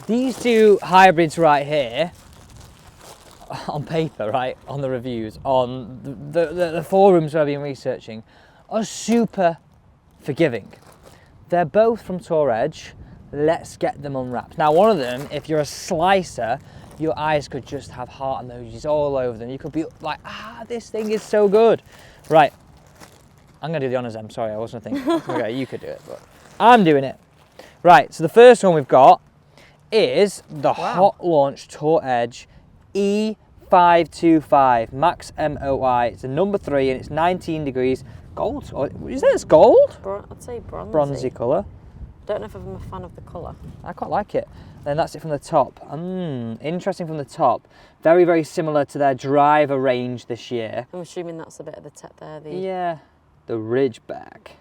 These two hybrids right here, on paper, right, on the reviews, on the forums where I've been researching, are super forgiving. They're both from Tour Edge. Let's get them unwrapped. Now, one of them, if you're a slicer, your eyes could just have heart emojis all over them. You could be like, this thing is so good. Right, I'm gonna do the honours, I'm sorry, I wasn't thinking. Okay, you could do it, but I'm doing it. Right, so the first one we've got is the Hot Launch Tour Edge E525 Max MOI. It's a number 3 and it's 19 degrees. Gold, or is that gold? I'd say bronzy. Bronzy colour. Don't know if I'm a fan of the colour. I quite like it. Then that's it from the top. Interesting from the top. Very, very similar to their driver range this year. I'm assuming that's a bit of the tech there. Yeah, the Ridgeback.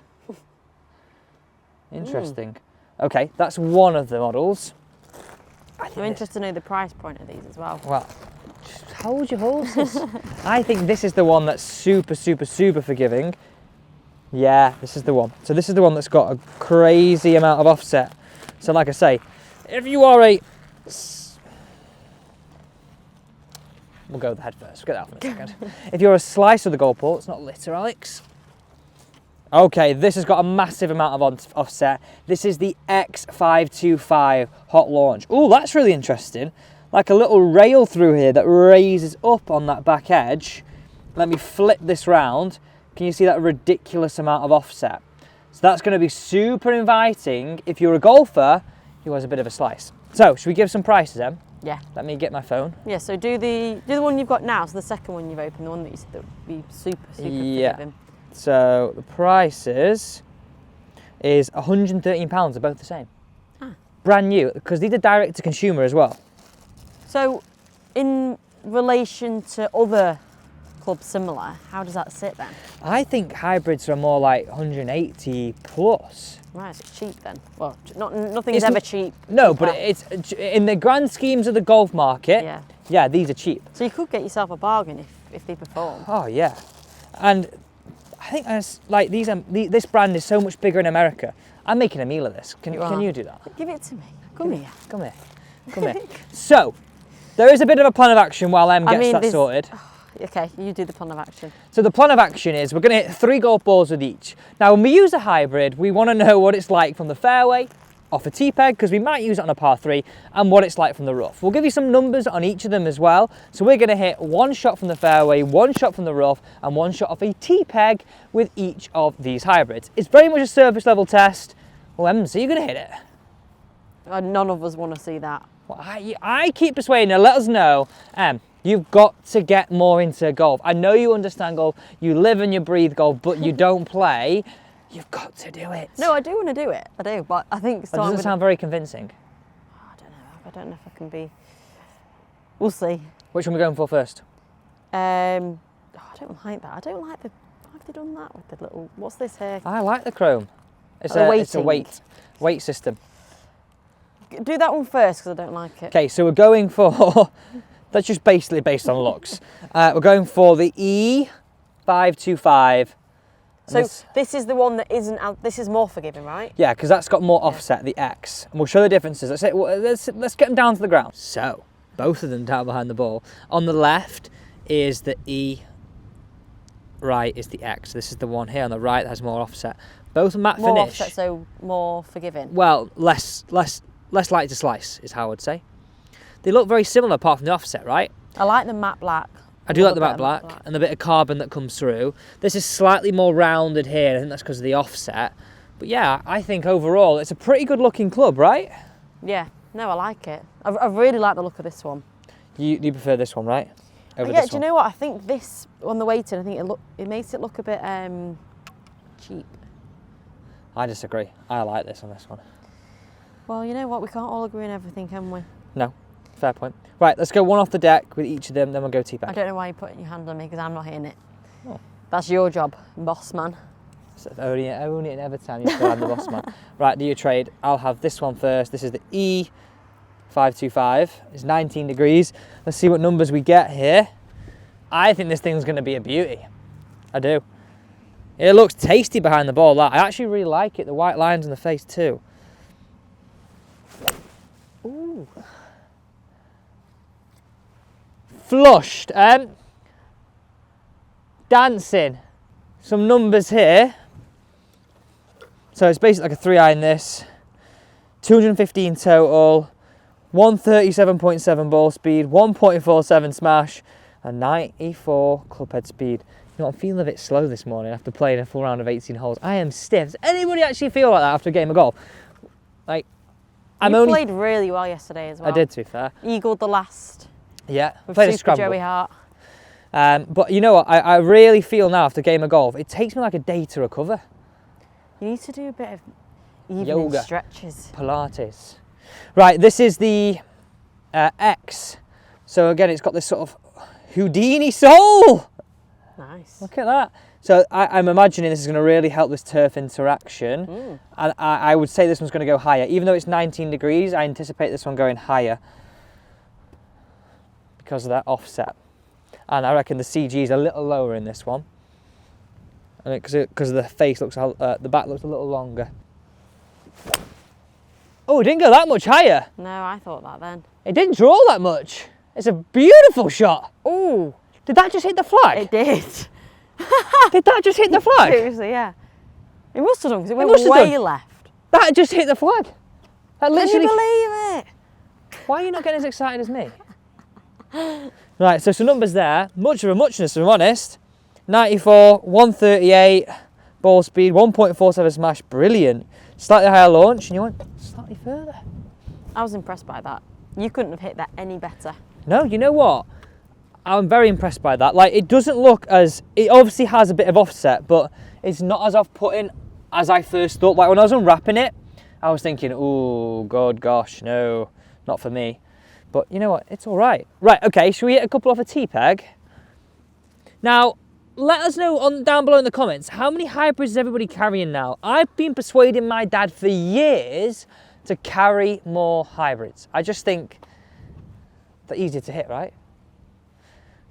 Interesting. Okay, that's one of the models. I'm interested to know the price point of these as well. Well, just hold your horses. I think this is the one that's super, super, super forgiving. Yeah, this is the one. So this is the one that's got a crazy amount of offset. So like I say, if you are a... We'll go with the head first. We'll get that off in a second. If you're a slice of the gold ball, it's not litter, Alex. Okay, this has got a massive amount of offset. This is the X525 Hot Launch. Oh, that's really interesting. Like a little rail through here that raises up on that back edge. Let me flip this round. Can you see that ridiculous amount of offset? So that's going to be super inviting if you're a golfer who has a bit of a slice. So, should we give some prices, Em? Yeah. Let me get my phone. Yeah, so do the one you've got now, so the second one you've opened, the one that you said that would be super forgiving. So the prices is £113, are both the same. Brand new, because these are direct to consumer as well. So in relation to other clubs similar, how does that sit then? I think hybrids are more like 180 plus. Right, it's cheap then. Well, nothing's ever cheap. No, but it's in the grand schemes of the golf market. Yeah, these are cheap. So you could get yourself a bargain if they perform. Oh yeah, and I think like this brand is so much bigger in America. I'm making a meal of this. Can you do that? Give it to me. Come here. Come here. Come here. So there is a bit of a plan of action while Em gets that sorted. Okay, you do the plan of action. So the plan of action is we're going to hit 3 golf balls with each. Now when we use a hybrid, we want to know what it's like from the fairway, off a tee peg, because we might use it on a par 3, and what it's like from the rough. We'll give you some numbers on each of them as well. So we're going to hit 1 shot from the fairway, 1 shot from the rough, and 1 shot off a tee peg with each of these hybrids. It's very much a surface level test. Well, Em, so you're going to hit it? None of us want to see that. Well, I keep persuading her. Let us know. You've got to get more into golf. I know you understand golf. You live and you breathe golf, but you don't play. You've got to do it. No, I do want to do it. I do, but I think... That doesn't sound very convincing. I don't know. I don't know if I can be... We'll see. Which one are we going for first? I don't like that. I don't like the... Have they done that with the little... What's this here? I like the chrome. It's a weight system. Do that one first, because I don't like it. Okay, so we're going for... That's just basically based on looks. We're going for the E525. So this is the one that isn't... This is more forgiving, right? Yeah, because that's got more offset, the X. And we'll show the differences. Let's get them down to the ground. So, both of them down behind the ball. On the left is the E, right is the X. This is the one here on the right that has more offset. Both matte finish. More offset, so more forgiving. Well, less light to slice is how I would say. They look very similar apart from the offset, right? I like the matte black. I do like the matte black and the bit of carbon that comes through. This is slightly more rounded here. I think that's because of the offset. But yeah, I think overall it's a pretty good looking club, right? Yeah, no, I like it. I really like the look of this one. You prefer this one, right? Over this one? Do you know what? I think this, on the weighting, I think it makes it look a bit cheap. I disagree. I like this on this one. Well, you know what? We can't all agree on everything, can we? No. Fair point. Right, let's go one off the deck with each of them, then we'll go tee back. I don't know why you're putting your hand on me, because I'm not hitting it. Oh. That's your job, boss man. So only and every time you feel I'm the boss man. Right, do your trade. I'll have this one first. This is the E525. It's 19 degrees. Let's see what numbers we get here. I think this thing's going to be a beauty. I do. It looks tasty behind the ball. I actually really like it. The white lines on the face too. Ooh. Flushed. Dancing. Some numbers here. So it's basically like a 3-iron this. 215 total. 137.7 ball speed. 1.47 smash. And 94 club head speed. You know, I'm feeling a bit slow this morning after playing a full round of 18 holes. I am stiff. Does anybody actually feel like that after a game of golf? Like, You played really well yesterday as well. I did, to be fair. Eagled the last. Yeah, With played a Super scramble. Joey Hart. But you know what? I really feel now after a game of golf, it takes me like a day to recover. You need to do a bit of evening Yoga. stretches. Pilates. Right, this is the X. So again, it's got this sort of Houdini sole. Nice. Look at that. So I'm imagining this is going to really help this turf interaction. And I would say this one's going to go higher. Even though it's 19 degrees, I anticipate this one going higher because of that offset. And I reckon the CG is a little lower in this one. Because the face looks, the back looks a little longer. Oh, it didn't go that much higher. No, I thought that then. It didn't draw that much. It's a beautiful shot. Ooh. Did that just hit the flag? It did. Did that just hit the flag? Seriously, yeah. It must have done because it went must have way done. left. That just hit the flag. That Can literally. you believe it? Why are you not getting as excited as me? Right, so some numbers there. Much of a muchness, if I'm honest. 94, 138, ball speed, 1.47 smash, brilliant. Slightly higher launch, and you went slightly further. I was impressed by that. You couldn't have hit that any better. No, you know what? I'm very impressed by that. Like, it doesn't look as, it obviously has a bit of offset, but it's not as off-putting as I first thought. Like, when I was unwrapping it, I was thinking, oh, God, gosh, no, not for me. But you know what? It's all right. Right, okay, should we hit a couple off a T-peg? Now, let us know down below in the comments, how many hybrids is everybody carrying now? I've been persuading my dad for years to carry more hybrids. I just think they're easier to hit, right?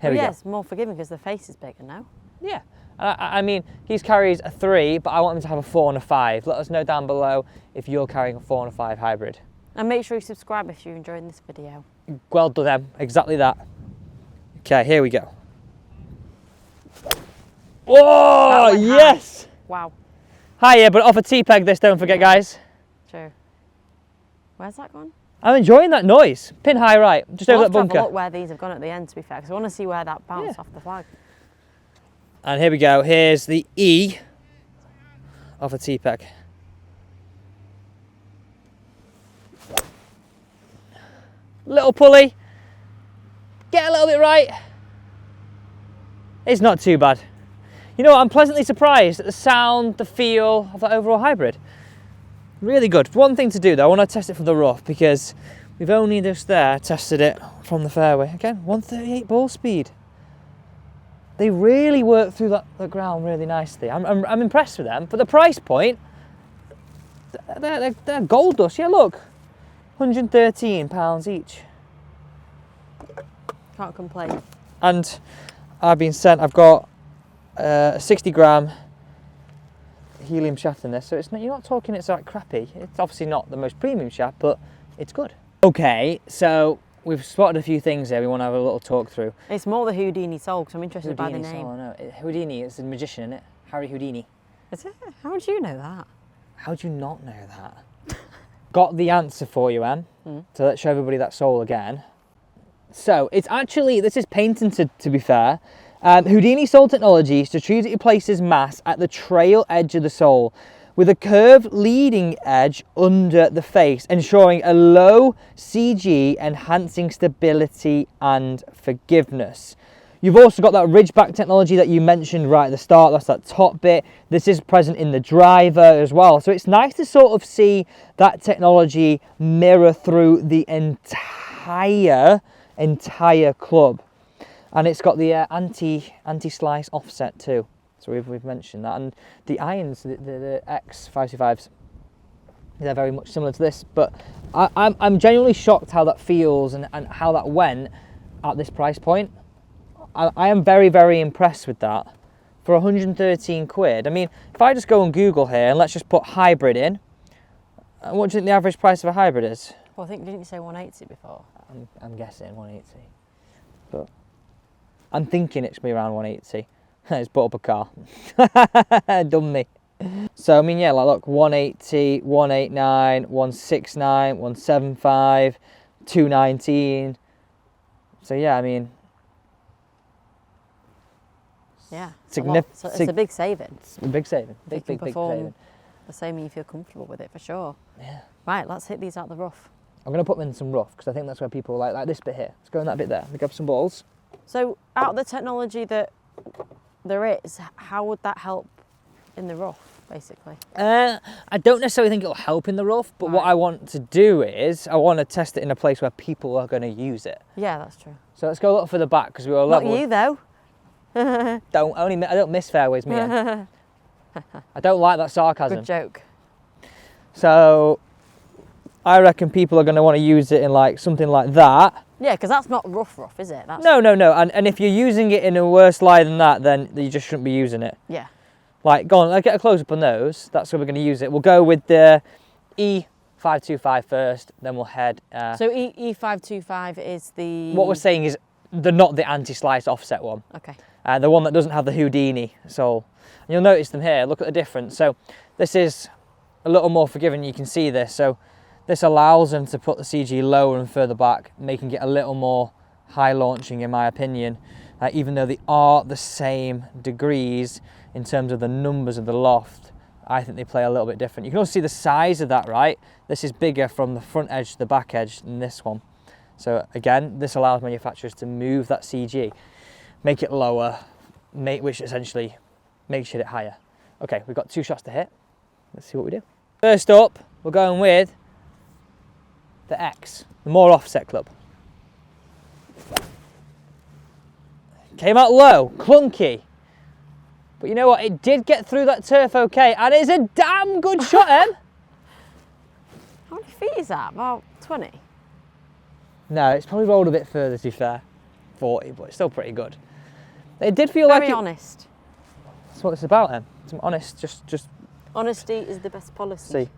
Here we go. It's more forgiving because the face is bigger now. Yeah. I mean, he carries a 3, but I want him to have a 4 and a 5. Let us know down below if you're carrying a 4 and a 5 hybrid. And make sure you subscribe if you're enjoying this video. Well done, Em. Exactly that. Okay, here we go. Oh, yes! Wow. Hiya, but off a T-peg this, don't forget, guys. True. Where's that gone? I'm enjoying that noise. Pin high right, just over that We'll have to bunker. have a look where these have gone at the end, to be fair, because I want to see where that bounced off the flag. And here we go. Here's the E off a T-peg. Little pulley. Get a little bit right. It's not too bad. You know what? I'm pleasantly surprised at the sound, the feel of that overall hybrid. Really good. One thing to do though, I want to test it from the rough because we've only just there tested it from the fairway. Again, 138 ball speed. They really work through the ground really nicely. I'm impressed with them. But the price point, they're gold dust. Yeah, look, £113 each. Can't complain. And I've been sent, I've got a 60 gram helium shaft in this, so it's not, you're not talking it's like crappy. It's obviously not the most premium shaft, but it's good. Okay, so we've spotted a few things here we want to have a little talk through. It's more the Houdini soul because I'm interested by the name. Oh no, Houdini is a magician, isn't it? Harry Houdini. Is it? How would you know that? How do you not know that? Got the answer for you, Anne. So let's show everybody that sole again. So it's actually, this is patented to be fair. Houdini sole technology strategically places mass at the trail edge of the sole with a curved leading edge under the face, ensuring a low CG, enhancing stability and forgiveness. You've also got that ridgeback technology that you mentioned right at the start. That's that top bit. This is present in the driver as well. So it's nice to sort of see that technology mirror through the entire club. And it's got the anti-slice offset too. So we've mentioned that. And the irons, the X525s, they're very much similar to this. But I'm genuinely shocked how that feels and how that went at this price point. I am very, very impressed with that. For 113 quid. I mean, if I just go on Google here and let's just put hybrid in. What do you think the average price of a hybrid is? Well, I think, didn't you say 180 before? I'm guessing 180. But I'm thinking it's going to be around 180. It's put up a car. Done me. So, I mean, yeah, like, look, 180, 189, 169, 175, 219. So, yeah, I mean... Yeah, Significant. So it's a big saving. It's a big saving. Big Perform saving. the same and you feel comfortable with it, for sure. Yeah. Right, let's hit these out the rough. I'm going to put them in some rough, because I think that's where people like this bit here. Let's go in that bit there. We grab some balls. So, out of the technology that there is, how would that help in the rough, basically? I don't necessarily think it'll help in the rough, but what Right. I want to do is I want to test it in a place where people are going to use it. Yeah, that's true. So let's go a little further back, because we were Not level. you, though. I don't miss fairways, Mia. I don't like that sarcasm. Good joke. So I reckon people are going to want to use it in like something like that. Yeah, because that's not rough, is it? That's... No. And if you're using it in a worse lie than that, then you just shouldn't be using it. Yeah. Like, go on, let's get a close up on those. That's where we're going to use it. We'll go with the E525 first, then we'll head. So E525 is the... What we're saying is not the anti-slice offset one. Okay. The one that doesn't have the Houdini sole. And you'll notice them here, look at the difference. So this is a little more forgiving, you can see this. So this allows them to put the CG lower and further back, making it a little more high launching in my opinion, even though they are the same degrees in terms of the numbers of the loft. I think they play a little bit different. You can also see the size of that, right? This is bigger from the front edge to the back edge than this one. So again, this allows manufacturers to move that CG, make it lower, which essentially makes it higher. Okay, we've got 2 shots to hit. Let's see what we do. First up, we're going with the X, the more offset club. Came out low, clunky. But you know what, it did get through that turf okay, and it's a damn good shot, Em. How many feet is that? About 20? No, it's probably rolled a bit further, to be fair. 40, but it's still pretty good. It did feel like Very honest. That's what it's about, Em. It's honest, just Honesty is the best policy. see.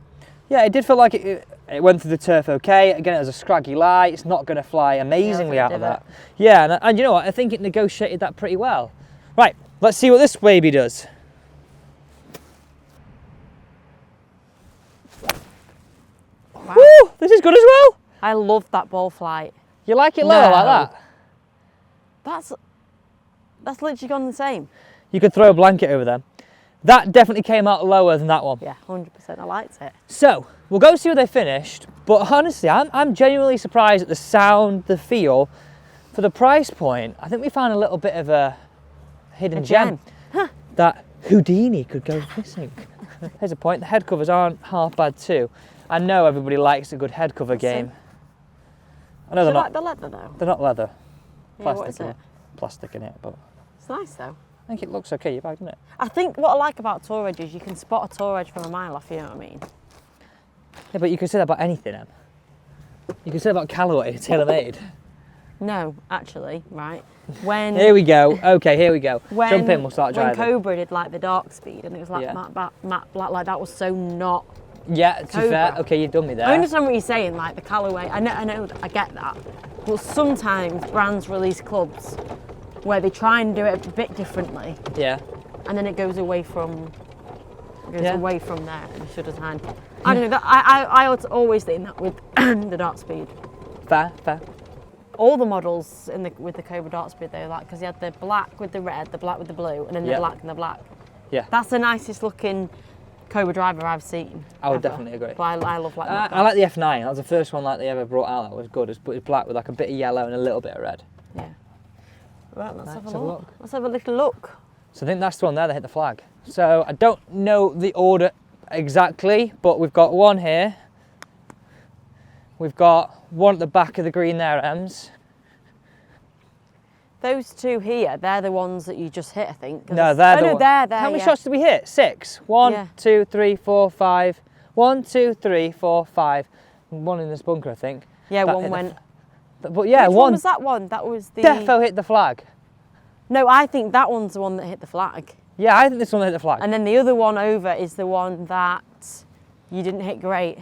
Yeah, it did feel like it went through the turf okay. Again, it was a scraggy lie. It's not going to fly amazingly out of that. Yeah, and you know what? I think it negotiated that pretty well. Right, let's see what this baby does. Wow. Woo! This is good as well. I love that ball flight. You like it lower like No. that? That's literally gone the same. You could throw a blanket over them. That definitely came out lower than that one. Yeah, 100%. I liked it. So, we'll go see where they finished, but honestly, I'm genuinely surprised at the sound, the feel. For the price point, I think we found a little bit of a hidden gem. Huh. That Houdini could go missing. Here's a point, the head covers aren't half bad too. I know everybody likes a good head cover game. I know Do they're you not, like the leather though? they're not leather. Yeah, what is it? Plastic in it, but It's nice though. I think it looks okay, your bag, doesn't it? I think what I like about tour edge is you can spot a tour edge from a mile off, you know what I mean? Yeah, but you could say that about anything, Em. You could say that about Callaway, TaylorMade. No, actually, right. When Here we go. Okay, here we go. when, Jump in, we'll start driving. When Cobra did like the dark speed and it was like Yeah. matte black, like that was so not. Yeah, to be fair, Cobra. okay, you've done me there. I understand what you're saying, like the Callaway. I know, I get that. But sometimes brands release clubs where they try and do it a bit differently, Yeah. and then it goes away from Yeah. away from there and should have time. I don't know. That I always think that with the dark speed. Fair. All the models with the Cobra dark speed, they were like, because you had the black with the red, the black with the blue, and then the Yeah. black and the black. Yeah. That's the nicest looking Cobra driver I've seen. I would ever. definitely agree. But I love like I like the F9. That was the first one like they ever brought out that was good. It was black with like a bit of yellow and a little bit of red. Yeah. Right, let's have a have a look. look. Let's have a little look. So I think that's the one there that hit the flag. So I don't know the order exactly, but we've got one here. We've got one at the back of the green there, Ems. Those two here, they're the ones that you just hit, I think. No, they're the one. They're How many yeah. shots did we hit? 6. 1, Yeah. 2, 3, 4, 5. 1, 2, 3, 4, 5. One in this bunker, I think. Yeah, That one hit the went. But yeah, Which one was that one? That was the. defo hit the flag. No, I think that one's the one that hit the flag. Yeah, I think this one hit the flag. And then the other one over is the one that you didn't hit great.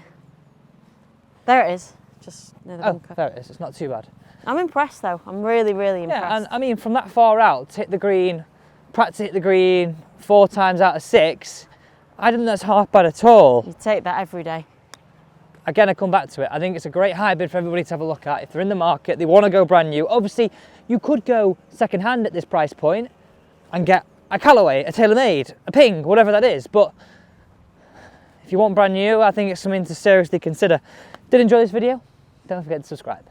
There it is. just near the Oh, bunker. there it is. It's not too bad. I'm impressed though. I'm really, really impressed. Yeah, and I mean, from that far out, to hit the green, practice hit the green 4 times out of 6, I don't think that's half bad at all. You take that every day. Again, I come back to it. I think it's a great hybrid for everybody to have a look at. If they're in the market, they want to go brand new. Obviously, you could go second hand at this price point and get a Callaway, a TaylorMade, a Ping, whatever that is. But if you want brand new, I think it's something to seriously consider. Did you enjoy this video? Don't forget to subscribe.